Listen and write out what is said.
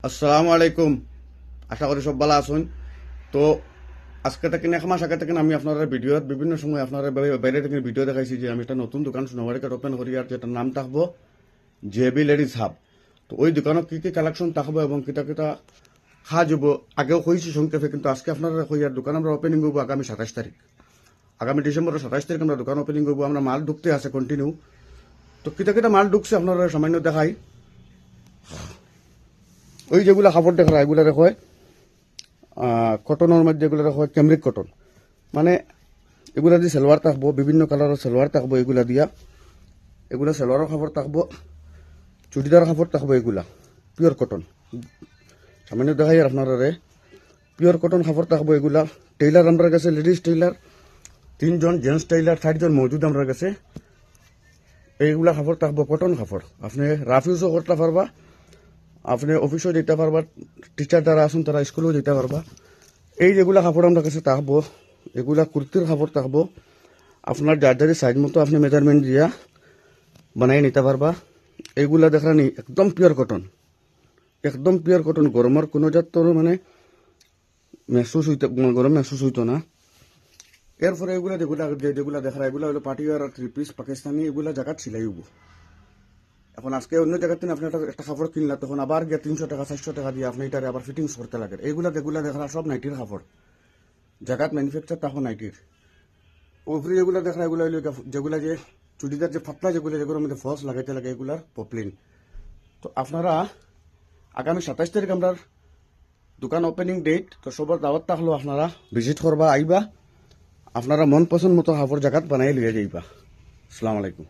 আসসালামু আলাইকুম। আশা করি সব ভালো আছেন। তো আজকে থেকে এক মাস আগে থেকে আমি আপনারা ভিডিওত বিভিন্ন সময় আপনারা বাইরে থেকে ভিডিও দেখাইছি যে আমি একটা নতুন দোকান সোনাবাড়িকার ওপেন করি, আর যেটার নাম থাকবো জেবি লেডিস হাব। তো ওই দোকানত কি কি কালেকশন থাকবো এবং কিতা কিতা খা যাব আগেও কইছি সংক্ষেপে, কিন্তু আজকে আপনারা কই আর দোকান আমরা ওপেনিং করবো আগামী 27 তারিখ। আগামী ডিসেম্বরের 27 তারিখ আমরা দোকান ওপেনিং করবো। আমরা মাল ঢুকতে আছে কন্টিনিউ। তো কিতা কিতা মাল ঢুকছে আপনারা সামান্য দেখাই। ওই যেগুলা কাপড় দেখা এগুলা দেখো কটনের মধ্যে, এগুলো দেখো ক্যামরিক কটন, মানে এগুলা দিয়ে সালোয়ার থাকবো, বিভিন্ন কালারের সালোয়ার থাকবো এগুলা দিয়া। এগুলা সালোয়ারের কাপড় থাকবো, চুড়িদার কাপড় থাকবো, এগুলা পিওর কটন। সামান্য দেখাই আপনারা পিওর কটন কাপড় থাকবো এগুলা। টেইলার আমার কাছে লেডিস টেইলার 3 জন, জেন্টস টেইলার 60 জন মজুদ আমার কাছে। এইগুলা কাপড় থাকবো কটন কাপড়, আপনি রাফ ইউজও করতে পারবা, আপনি অফিসও যেতে পারবা, টিচার যারা আসুন তারা স্কুলেও যেতে পারবা। এই যেগুলা কাপড় আমার কাছে থাকবো, এগুলা কুর্তির কাপড় থাকবো। আপনার যার যার সাইজ মতো আপনি মেজারমেন্ট দিয়া বানাই নিতে পারবা। এইগুলা দেখানি একদম পিওর কটন, একদম পিওর কটন। গরমের কোনো জাতর মানে মেহসুস হইতে, গরম মেহসুস হইতো না। এরপরে এগুলা যেগুলা দেখা এগুলা হলো পার্টি ওয়ার আর 3 পিস পাকিস্তানি, এগুলা জায়গা ছিলাই হবো। এখন আজকে অন্য জায়গার থেকে আপনি একটা কাপড় কিনলা, তখন আবার গিয়ে 300 টাকা 400 টাকা দিয়ে আপনি এটা আবার ফিটিংস করতে লাগে। এইগুলা যেগুলা দেখা সব নাইটির কাপড়, জায়গাত ম্যানুফ্যাকচার তখন নাইটির। ওপরে এগুলা দেখা এগুলা হইলো যেগুলা যে চুড়িদার যে পাতলা যেগুলোর মধ্যে ফলস লাগাইতে লাগে, এগুলার পপলিন। তো আপনারা আগামী 27 তারিখ আমরা দোকান ওপেনিং ডেট, তো সবার দাওয়াত থাকলো, আপনারা ভিজিট করবা, আইবা, আপনারা মন পছন্দ মতো কাপড় জায়গাত বানাই লিয়ে যাইবা। আসসালামু আলাইকুম।